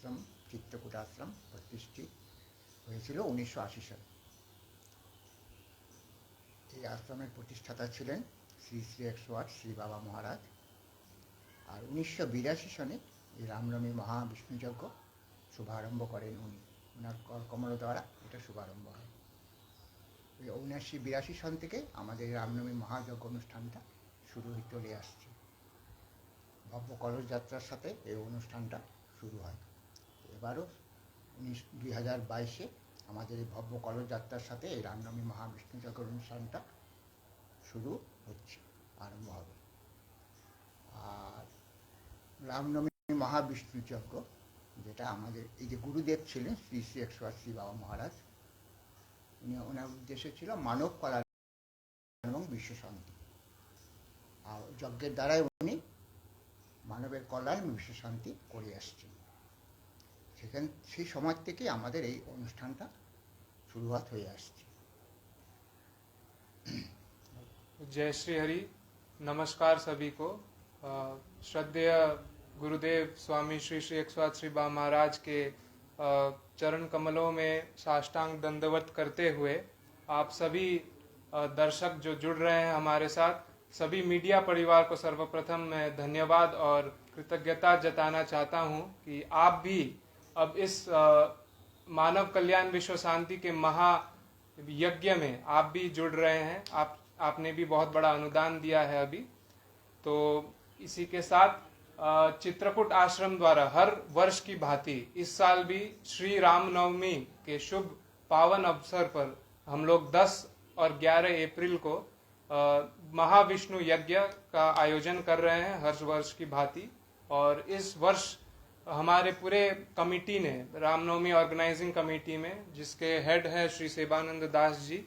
আশ্রম চিত্রকূট আশ্রম প্রতিষ্ঠিত হয়েছিল 1980 সালে। এই আশ্রমের প্রতিষ্ঠাতা ছিলেন শ্রী শ্রী 108 শ্রী বাবা মহারাজ। আর 1982 সনে এই রামনবমী মহাবিষ্ণুযজ্ঞ শুভারম্ভ করেন উনি, ওনার কমল দ্বারা এটা শুভারম্ভ হয়। ওই 79-82 সন থেকে আমাদের রামনবমী মহাযজ্ঞ অনুষ্ঠানটা শুরু হয়ে চলে আসছে। ভব্য কলস যাত্রার সাথে এই অনুষ্ঠানটা শুরু হয়। এবারও 2022-এ আমাদের এই ভব্য কলস যাত্রার সাথে এই রামনবমী মহাবিষ্ণুযজ্ঞ অনুষ্ঠানটা শুরু হচ্ছে, আরম্ভ হবে। আর রামনবমী মহাবিষ্ণুযজ্ঞ যেটা আমাদের এই যে গুরুদেব ছিলেন শ্রী শ্রী 108 শ্রী বাবা মহারাজ, ওনার উদ্দেশ্য ছিল মানব কল্যাণ এবং বিশ্ব শান্তি। আর যজ্ঞের দ্বারাই উনি মানবের কল্যাণ এবং বিশ্ব শান্তি করে আসছেন। সেই সময় থেকে আমাদের এই অনুষ্ঠানটা শুরুয়াত হয়ে আসছে। जय श्री हरि। नमस्कार सभी को। श्रद्धेय गुरुदेव स्वामी श्री श्री 108 श्री बाबा महाराज के चरण कमलों में साष्टांग दंडवत करते हुए आप सभी दर्शक जो जुड़ रहे हैं हमारे साथ, सभी मीडिया परिवार को सर्वप्रथम मैं धन्यवाद और कृतज्ञता जताना चाहता हूं कि आप भी अब इस मानव कल्याण विश्व शांति के महा यज्ञ में आप भी जुड़ रहे हैं। आपने भी बहुत बड़ा अनुदान दिया है अभी। तो इसी के साथ चित्रकूट आश्रम द्वारा हर वर्ष की भांति इस साल भी श्री रामनवमी के शुभ पावन अवसर पर हम लोग 10 और 11 अप्रैल को महाविष्णु यज्ञ का आयोजन कर रहे हैं हर वर्ष की भांति। और इस वर्ष हमारे पूरे कमेटी ने, रामनवमी ऑर्गेनाइजिंग कमेटी में जिसके हेड है श्री सेवानंद दास जी,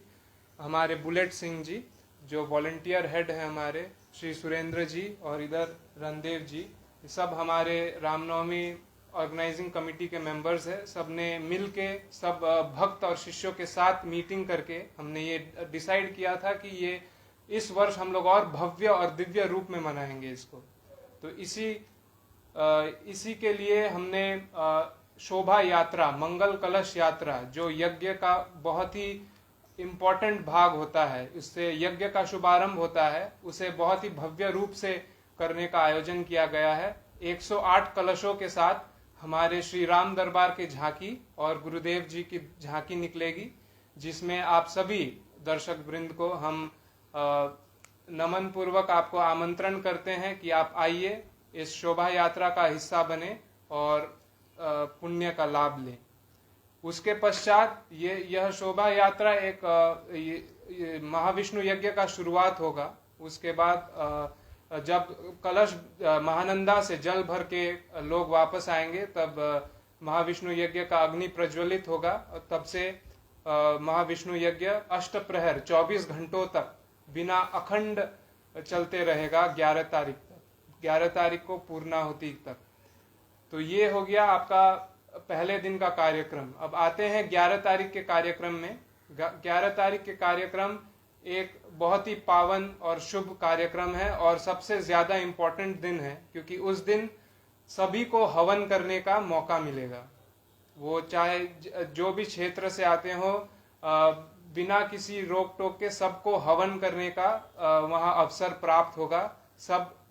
हमारे बुलेट सिंह जी जो वॉलंटियर हेड है हमारे, श्री सुरेंद्र जी और इधर रणदेव जी, सब हमारे रामनवमी ऑर्गेनाइजिंग कमेटी के मेंबर्स हैं। सब ने मिल के सब भक्त और शिष्यों के साथ मीटिंग करके हमने ये डिसाइड किया था कि ये इस वर्ष हम लोग और भव्य और दिव्य रूप में मनाएंगे इसको। तो इसी के लिए हमने शोभा यात्रा, मंगल कलश यात्रा, जो यज्ञ का बहुत ही इम्पोर्टेंट भाग होता है, इससे यज्ञ का शुभारंभ होता है, उसे बहुत ही भव्य रूप से करने का आयोजन किया गया है। 108 कलशों के साथ हमारे श्री राम दरबार की झांकी और गुरुदेव जी की झांकी निकलेगी, जिसमें आप सभी दर्शक वृंद को हम नमन पूर्वक आपको आमंत्रण करते हैं कि आप आइए, इस शोभा यात्रा का हिस्सा बने और पुण्य का लाभ लें। उसके पश्चात यह शोभा यात्रा एक महाविष्णु यज्ञ का शुरुआत होगा। उसके बाद जब कलश महानंदा से जल भर के लोग वापस आएंगे तब महाविष्णु यज्ञ का अग्नि प्रज्वलित होगा और तब से महाविष्णु यज्ञ अष्टप्रहर 24 घंटों तक बिना अखंड चलते रहेगा 11 तारीख तक, 11 तारीख को पूर्णाहुति तक। तो ये हो गया आपका पहले दिन का कार्यक्रम। अब आते हैं 11 तारीख के कार्यक्रम में। 11 तारीख के कार्यक्रम एक बहुत ही पावन और शुभ कार्यक्रम है और सबसे ज्यादा इम्पोर्टेंट दिन है, क्योंकि उस दिन सभी को हवन करने का मौका मिलेगा। वो चाहे जो भी क्षेत्र से आते हो, बिना किसी रोक टोक के सबको हवन करने का वहां अवसर प्राप्त होगा।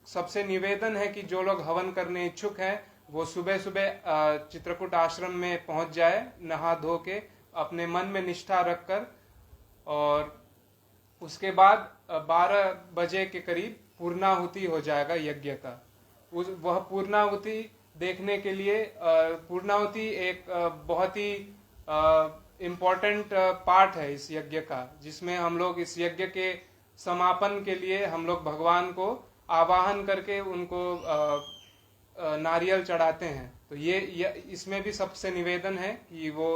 सबसे निवेदन है कि जो लोग हवन करने इच्छुक हैं वो सुबह सुबह चित्रकूट आश्रम में पहुंच जाए, नहा धो के अपने मन में निष्ठा रखकर। और उसके बाद 12 बजे के करीब पूर्णाहुति हो जाएगा यज्ञ का। वह पूर्णाहुति देखने के लिए, पूर्णाहुति एक बहुत ही इम्पोर्टेंट पार्ट है इस यज्ञ का, जिसमें हम लोग इस यज्ञ के समापन के लिए हम लोग भगवान को आवाहन करके उनको नारियल चढ़ाते हैं। तो ये इसमें भी सबसे निवेदन है कि वो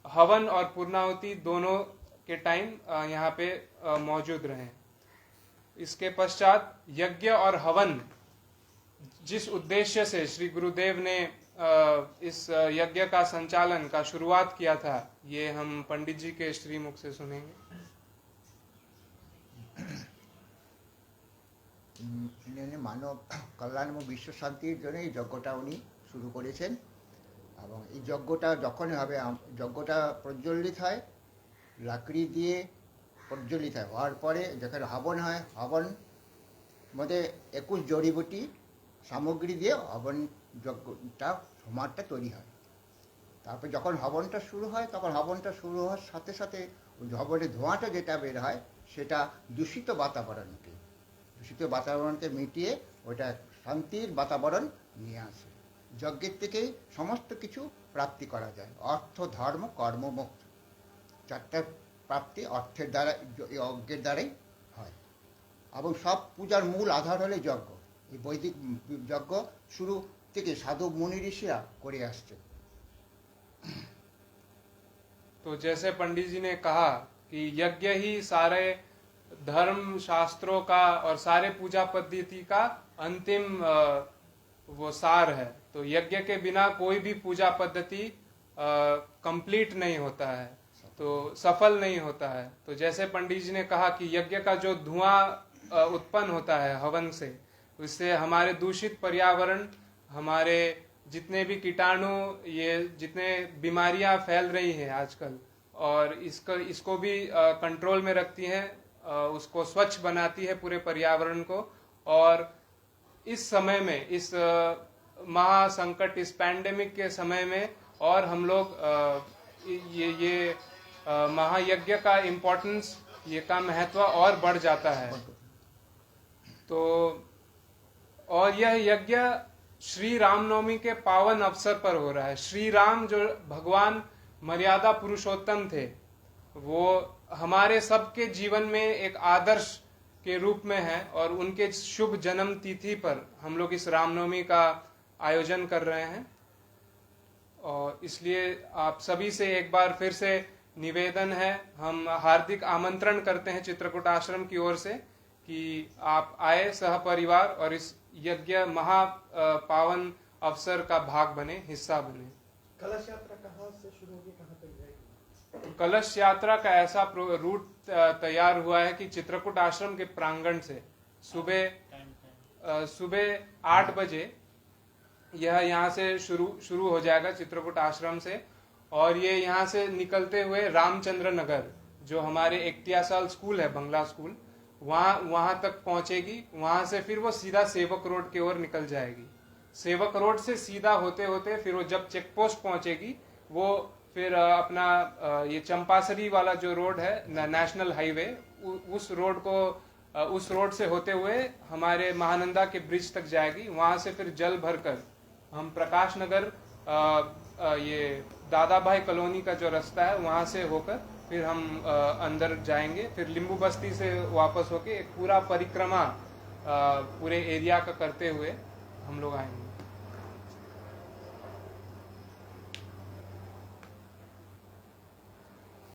हवन और पूर्णाहुति दोनों के टाइम यहाँ पे मौजूद रहें। इसके पश्चात यज्ञ और हवन जिस उद्देश्य से श्री गुरुदेव ने इस यज्ञ का संचालन का शुरुआत किया था, ये हम पंडित जी के श्रीमुख से सुनेंगे। মানব কল্যাণ এবং বিশ্ব শান্তির জন্য এই যজ্ঞটা উনি শুরু করেছেন। এবং এই যজ্ঞটা যখনই হবে যজ্ঞটা প্রজ্বলিত হয় লাকড়ি দিয়ে প্রজ্বলিত হয়, হওয়ার পরে যখন হবন হয়, হবন মধ্যে 21 জড়িবুটি সামগ্রী দিয়ে হবন যজ্ঞটা সমাজটা তৈরি হয়। তারপর যখন হবনটা শুরু হয়, তখন হবনটা শুরু হওয়ার সাথে সাথে ওই হবনের ধোঁয়াটা যেটা বের হয় সেটা দূষিত বাতাবরণকে মিটিয়ে ওটা শান্তির বাতাবরণ নিয়ে আসে। যজ্ঞের থেকেই সমস্ত কিছু প্রাপ্তি করা যায়, অর্থ ধর্ম কর্ম মোক্ষ, চারটা প্রাপ্তি অর্থের দ্বারা, যজ্ঞের দ্বারাই হয়। এবং সব পূজার মূল আধার হলে যজ্ঞ। এই বৈদিক যজ্ঞ শুরু থেকে সাধু মুনি ঋষিরা করে আসছে। तो जैसे पंडित जी ने कहा कि यज्ञ ही सारे धर्म शास्त्रों का और सारे पूजा पद्धति का अंतिम वो सार है। तो यज्ञ के बिना कोई भी पूजा पद्धति कंप्लीट नहीं होता है, तो सफल नहीं होता है। तो जैसे पंडित जी ने कहा कि यज्ञ का जो धुआं उत्पन्न होता है हवन से, उससे हमारे दूषित पर्यावरण, हमारे जितने भी कीटाणु, ये जितने बीमारियां फैल रही हैं आजकल, और इसको भी कंट्रोल में रखती हैं, उसको स्वच्छ बनाती है पूरे पर्यावरण को। और इस समय में, इस महासंकट, इस पैंडेमिक के समय में और हम लोग ये महायज्ञ का इम्पोर्टेंस, ये का महत्व और बढ़ जाता है। तो और यह यज्ञ श्री रामनवमी के पावन अवसर पर हो रहा है। श्री राम जो भगवान मर्यादा पुरुषोत्तम थे, वो हमारे सबके जीवन में एक आदर्श के रूप में है, और उनके शुभ जन्म तिथि पर हम लोग इस रामनवमी का आयोजन कर रहे हैं। और इसलिए आप सभी से एक बार फिर से निवेदन है, हम हार्दिक आमंत्रण करते हैं चित्रकूट आश्रम की ओर से कि आप आए सहपरिवार और इस यज्ञ महा पावन अवसर का भाग बने, हिस्सा बने। कलश यात्रा कहाँ से शुरू होगी, कहाँ तक जाएगी? कलश यात्रा का ऐसा रूट तैयार हुआ है कि चित्रकूट आश्रम के प्रांगण से सुबह 8 बजे यह यहाँ से शुरू हो जाएगा चित्रकूट आश्रम से, और ये यहाँ से निकलते हुए रामचंद्र नगर, जो हमारे इक्तियासाल स्कूल है, बंगला स्कूल, वहां तक पहुंचेगी। वहां से फिर वो सीधा सेवक रोड की ओर निकल जाएगी। सेवक रोड से सीधा होते होते फिर वो जब चेक पोस्ट पहुंचेगी, वो फिर अपना ये चंपासरी वाला जो रोड है, नेशनल हाईवे, उस रोड से होते हुए हमारे महानंदा के ब्रिज तक जाएगी। वहां से फिर जल भरकर हम प्रकाश नगर, ये दादा भाई कॉलोनी का जो रास्ता है, वहां से होकर फिर हम अंदर जाएंगे। फिर लिंबू बस्ती से वापस होके एक पूरा परिक्रमा पूरे एरिया का करते हुए हम लोग आएंगे।